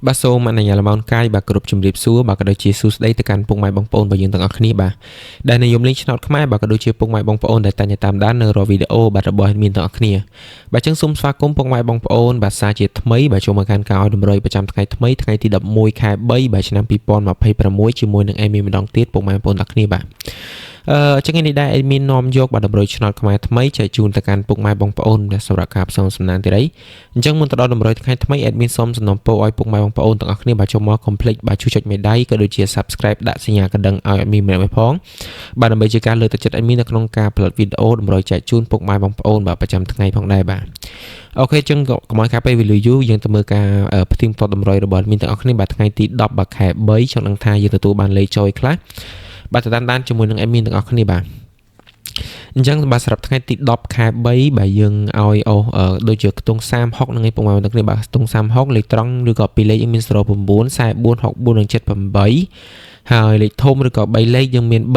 បាទសូមអនុញ្ញាតលំអរកាយបាទគ្រប់ជំរាបសួរបាទក៏ដូចជាសួស្តីទៅកាន់ពុកម៉ែបងប្អូនរបស់យើងទាំងអស់គ្នាបាទដែលនិយមលេងឆ្នោតខ្មែរបាទក៏ដូចជាពុកម៉ែបងប្អូនដែលតែងតែតាមដាននៅរាល់វីដេអូបាទរបស់មានទាំងអស់គ្នាបាទចឹងសូមស្វាគមន៍ពុកម៉ែបងប្អូនបាទសារជាថ្មីបាទចូលមកកាន់ការឲ្យតម្រុយប្រចាំថ្ងៃថ្មីថ្ងៃទី11ខែ3បាទឆ្នាំ2026ជាមួយនឹងអេមីម្ដងទៀតពុកម៉ែបងប្អូនទាំងអស់គ្នាបាទចឹងនេះដែរអេមីននាំយកបាទតម្រុយឆ្នោតខ្មែរថ្មីចែកជូនទៅកាន់ពុកម៉ែបងប្អូនដែលសម្រាប់ការផ្សងសំណាងទីរីអញ្ចឹងមុនទៅដល់តម្រុយថ្ងៃថ្មីអេមីនសូមសំណូមពរឲ្យពុកម៉ែបងប្អូនទាំងអស់គ្នាបាទចូលមកកុំភ្លេចបាទជួយចុចមេដៃក៏ដូចជា Subscribe ដាក់សញ្ញាកណ្ដឹងឲ្យអេមីនម្នាក់ផងបាទដើម្បីជាការលើកទឹកចិត្តអេមីននៅក្នុងការផលិតវីដេអូតម្រុយចែកជូនពុកម៉ែបងប្អូនបាទប្រចាំថ្ងៃផងដែរបាទអូខេចឹងកុំឲ្យខាតពេលវេលាយូរយើងទៅមើលការផ្ទៀងផ្ទាត់តម្រុយរបស់មានទាំងអស់គ្នាបាទថ្ងៃទី10បាទខែ3ចង់ដឹងថាយើងទទួលបានលេខចូលខ្លះបាទទៅតាមជាមួយនឹងអេមីនទាំងអស់គ្នាបាទអញ្ចឹងបាទសម្រាប់ថ្ងៃទី10ខែ3បាទយើងឲ្យដូចជាខ្ទង់36នឹងឯងពុកម៉ែបងប្អូនគ្នាបាទខ្ទង់36លេខត្រង់ឬក៏2លេខយើងមាន09 44 64និង78ហើយលេខធំឬក៏3លេខយើងមាន345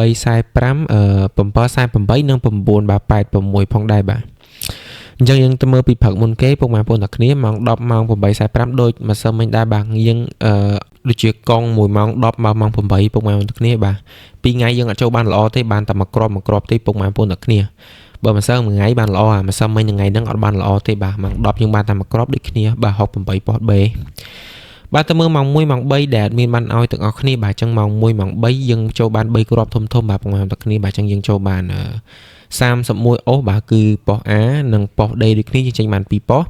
748និង9បាទ86ផងដែរបាទអញ្ចឹងយើងទៅមើលពីព្រឹកមុនគេពុកម៉ែបងប្អូនទាំងគ្នាម៉ោង10ម៉ោង8:45ដូចម្សិលមិញដែរបាទយើងដូចជាកង1ម៉ោង10ម៉ោង8ពុកម៉ែបងប្អូនទាំងគ្នាបាទ2ថ្ងៃយើងអត់ចូលបានល្អទេបានតែមួយគ្រាប់ទេពុកម៉ែបងប្អូនទាំងគ្នាបើម្សិលមួយថ្ងៃបានល្អម្សិលមិញថ្ងៃហ្នឹងអត់បានល្អទេបាទម៉ោង10យើងបានតែមួយគ្រាប់ដូចគ្នាបាទ68ប៉ុស្តិ៍ B បាទទៅមើលម៉ោង1ម៉ោង3ដែលមានបានឲ្យទាំងអស់គ្នាបាទអញ្ចឹងម៉ោង1ម៉ោង3យើងចូលបាន3គ្រាប់ធំបាទពុកម៉ែបងប្អូនទាំងគ្នាបាទអញ្ចឹងយើងចូលបាន31អូសបាទគឺប៉ុស A និងប៉ុស D ដូចគ្នាយើងចេញបាន2ប៉ុស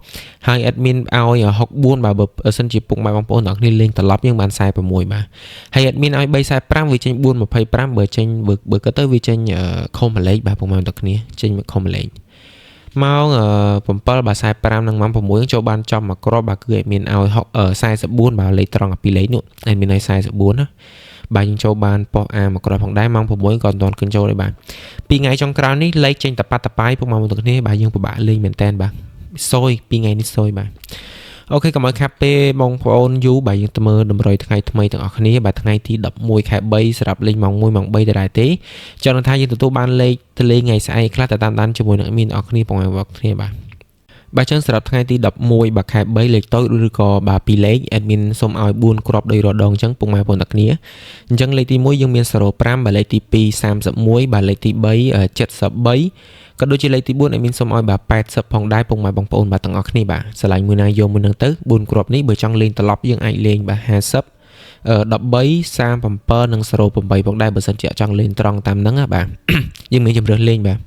ហើយ admin ឲ្យ64បាទបើសិនជាពុកម៉ែបងប្អូនទាំងគ្នាលេងត្រឡប់យើងបាន46បាទហើយ admin ឲ្យ345វាចេញ425បើចេញបើក៏ទៅវាចេញខុសមួយលេខបាទពុកម៉ែបងប្អូនទាំងគ្នាចេញខុសមួយលេខម៉ោង7បាទ45និងម៉ោង6ចូលបានចំមួយគ្រាប់បាទគឺ admin ឲ្យ44បាទលេខត្រង់ពីរលេខនោះ admin ឲ្យ44ណាបាទយើងចូលបានប៉ុស A មួយគ្រាប់ផងដែរម៉ោង6ក៏អត់ទាន់គិនចូលដែរបាទ2ថ្ងៃចុងក្រោយនេះលេខចេញតប៉ាត់តប៉ាយពុកម៉ែបងប្អូនទាំងគ្នាបាទយើងពិបាកលេងមែនតើបាទសយ2ថ្ងៃនេះសយបាទអូខេកុំឲ្យខាប់ពេលបងប្អូនយូរបាទយើងទៅមើលតម្រុយថ្ងៃថ្មីទាំងអស់គ្នាបាទថ្ងៃទី11ខែ3សម្រាប់លេងម៉ោង1ម៉ោង3ដែរទេចង់ថាយើងទទួលបានលេខទៅលេងថ្ងៃស្អែកខ្លះតែតាមដានជាមួយនឹងមានអ្នកគ្នាបងប្អូនគ្នាបាទចឹងសម្រាប់ថ្ងៃទី11បាទខែ3លេខតូចឬក៏បាទ2លេខ admin សូមឲ្យ4គ្រាប់ដោយរដងចឹងពុកម៉ែបងប្អូនទាំងគ្នាអញ្ចឹងលេខទី1យើងមាន05បាទលេខទី2 31បាទលេខទី3 73ក៏ដូចជាលេខទី4 admin សូមឲ្យបាទ80ផងដែរពុកម៉ែបងប្អូនបាទទាំងអស់គ្នាបាទឆ្លាញ់មួយណាយកមួយនឹងទៅ4គ្រាប់នេះបើចង់លេងត្រឡប់យើងអាចលេងបាទ50 13 37និង08ផងដែរបើសិនជាចង់លេងត្រង់តាមហ្នឹងបាទយើងមានជំរឿសលេងបាទ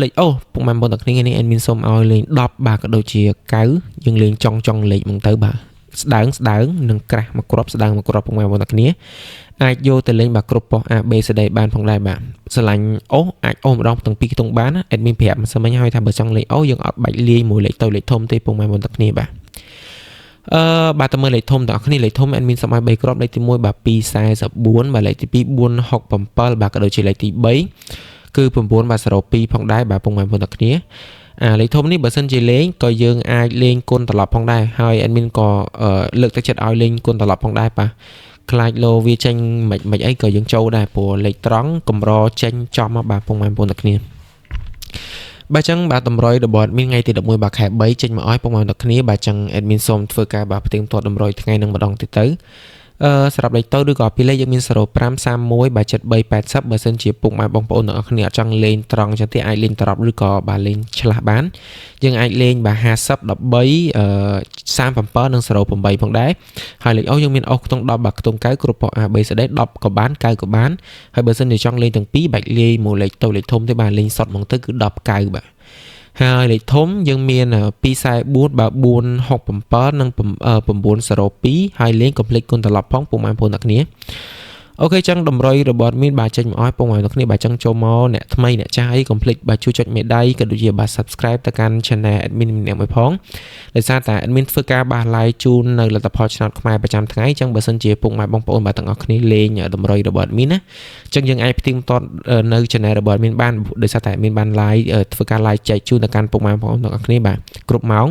លេខអូពុកម៉ែបងប្អូនទាំងគ្នានេះ admin សូមឲ្យលេង10បាទក៏ដូចជា9យើងលេងចង់លេខហ្នឹងទៅបាទស្ដើងនិងក្រាស់មួយគ្រាប់ស្ដើងមួយគ្រាប់ពុកម៉ែបងប្អូនទាំងគ្នាអាចយកទៅលេងបាទគ្រប់ប៉ុស A B C D បានផងដែរបាទស្រឡាញ់អូអាចអូម្ដងទាំងពីរខ្ទង់បាន admin ប្រាប់មិនសិនមិញហើយថាបើចង់លេងអូយើងអត់បាច់លាយមួយលេខទៅលេខធំទេពុកម៉ែបងប្អូនទាំងគ្នាបាទបាទទៅមើលលេខធំទាំងអស់គ្នាលេខធំ admin សូមឲ្យ3គ្រាប់លេខទី1បាទ244បាទលេខទី2 467បាទក៏ដូចជាលេខទី3គឺ9បាទ02ផងដែរបាទពុកម៉ែបងប្អូនទាំងគ្នាលេខធំនេះបើសិនជាលេងក៏យើងអាចលេងគុណត្រឡប់ផងដែរហើយ admin ក៏លើកទឹកចិត្តឲ្យលេងគុណត្រឡប់ផងដែរបាទខ្លាចលោវាចេញមិនអីក៏យើងចូលដែរព្រោះលេខត្រង់កម្រចេញចំមកបាទពុកម៉ែបងប្អូនទាំងគ្នាបាទចឹងបាទតម្រុយរបស់ admin ថ្ងៃទី11បាទខែ3ចេញមកឲ្យពុកម៉ែបងប្អូនទាំងគ្នាបាទចឹង admin សូមធ្វើការបាទផ្ទៀងផ្ទាត់តម្រុយថ្ងៃនឹងម្ដងទៀតទៅសម្រាប់លេខតូចឬក៏ពីលេខយើងមាន05 31បាទ73 80បើសិនជាពុកម៉ែបងប្អូនទាំងអស់គ្នាអត់ចង់លេងត្រង់ចឹងទេអាចលេងត្រប់ឬក៏បាទលេងឆ្លាស់បានយើងអាចលេងបាទ50 13 37និង08ផងដែរហើយលេខអូយើងមានអូខ្ទង់10បាទខ្ទង់9គ្រប់ប៉ុស A B C D 10ក៏បាន9ក៏បានហើយបើសិនជាចង់លេងទាំងពីរបាច់លាយមួយលេខតូចលេខធំទេបាទលេងសុតហ្មងទៅគឺ10 9បាទហើយលេខធំយើងមាន244បាទ467និង902ហើយលេងកុំភ្លេចគុណត្រឡប់ផងពុកម៉ែបងប្អូនទាំងគ្នាអូខេចឹងតម្រុយរបស់មានបាទចេញមកឲ្យពុកម៉ែបងប្អូនគ្នាបាទចឹងចូលមកអ្នកថ្មីអ្នកចាស់អីកុំភ្លេចបាទជួយចុចមេដៃក៏ដូចជាបាទ Subscribe ទៅកាន់ Channel admin ម្នាក់មួយផងដោយសារតែ admin ធ្វើការបាទ live ជូននៅលទ្ធផលឆ្នោតខ្មែរប្រចាំថ្ងៃចឹងបើសិនជាពុកម៉ែបងប្អូនបាទទាំងអស់គ្នាលេងតម្រុយរបស់ admin ណាចឹងយើងអាចផ្ទៀងផ្ទាត់នៅ Channel របស់ admin បានដោយសារតែ admin បាន live ធ្វើការ live ចែកជូនទៅកាន់ពុកម៉ែបងប្អូនទាំងអស់គ្នាបាទគ្រប់ម៉ោង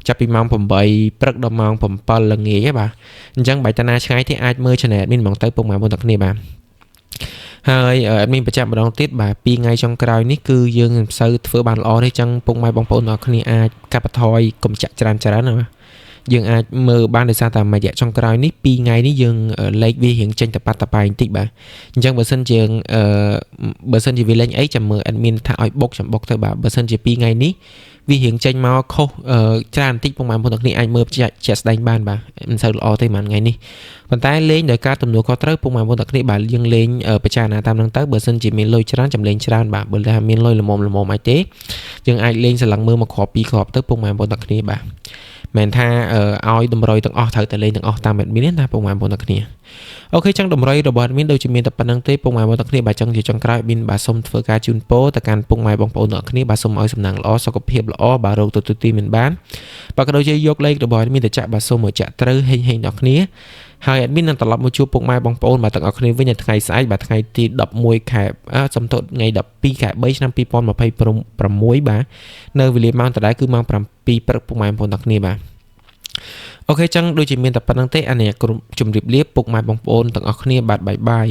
ចាប់ពីម៉ោង8ព្រឹកដល់ម៉ោង7ល្ងាចបាទអញ្ចឹងបើតាណាឆ្ងាយទេអាចមើល Channel admin ហ្មងទៅពុកម៉ែបងប្អូនទាំងគ្នាបាទហើយ admin បញ្ជាក់ម្ដងទៀតបាទ2ថ្ងៃចុងក្រោយនេះគឺយើងមិនសូវធ្វើបានល្អទេអញ្ចឹងពុកម៉ែបងប្អូនទាំងអស់គ្នាអាចកាត់បន្ថយកុំចាក់ច្រើនណាបាទ យើងអាចមើលបានដោយសារតែមួយរយៈចុងក្រោយនេះ2ថ្ងៃនេះយើងលេខវារៀងចេញតែប៉ាត់តែប៉ាយបន្តិចបាទអញ្ចឹងបើសិនជាវាលេងអីចាំមើល admin ថាឲ្យបុកចាំបុកទៅបាទបើសិនជា2ថ្ងៃនេះវារៀងចេញមកខុសច្រើនបន្តិចពុកម៉ែបងប្អូនទាំងគ្នាអាចមើលជាក់ស្ដែងបានបាទមិនសូវល្អទេមួយថ្ងៃនេះប៉ុន្តែលេងដោយការទំនួលខុសត្រូវពុកម៉ែបងប្អូនទាំងគ្នាបាទយើងលេងពិចារណាតាមនឹងទៅបើសិនជាមានលុយច្រើនចាំលេងច្រើនបាទបើថាមានលុយល្មមអីទេយើងអាចលេងសន្លឹងមើលមកគ្រាប់2គ្រាប់ទៅពុកម៉ែបងប្អូនទាំងគ្នាបាទមិនថាឲ្យតម្រុយទាំងអស់ត្រូវតែលេងទាំងអស់តាម admin ណាពុកម៉ែបងប្អូនទាំងគ្នាអូខេចឹងតម្រុយរបស់ admin ដូចជាមានតែប៉ុណ្្នឹងទេពុកម៉ែបងប្អូនទាំងគ្នាបាទចឹងជាចុងក្រោយ admin បាទសូមធ្វើការជូនពរទៅកាន់ពុកម៉ែបងប្អូនទាំងគ្នាបាទសូមឲ្យសំណាងល្អសុខភាពល្អបាទរោគទៅទីមានបានបាទក៏ដូចជាយកលេខរបស់ admin ទៅចាក់បាទសូមឲ្យចាក់ត្រូវហេងទាំងគ្នាហើយ admin នឹងត្រឡប់មកជួបពុកម៉ែបងប្អូនបាទទាំងអស់គ្នាវិញនៅថ្ងៃស្អែកបាទថ្ងៃទី11ខែសំទោសថ្ងៃ12ខែ3ឆ្នាំ2026បាទនៅវេលាម៉ោងដដែលគឺម៉ោង7ព្រឹកពុកម៉ែបងប្អូនទាំងគ្នាបាទអូខេចឹងដូចជាមានតែប៉ុណ្្នឹងទេអានេះក្រុមជម្រាបលាពុកម៉ែបងប្អូនទាំងអស់គ្នាបាទបាយ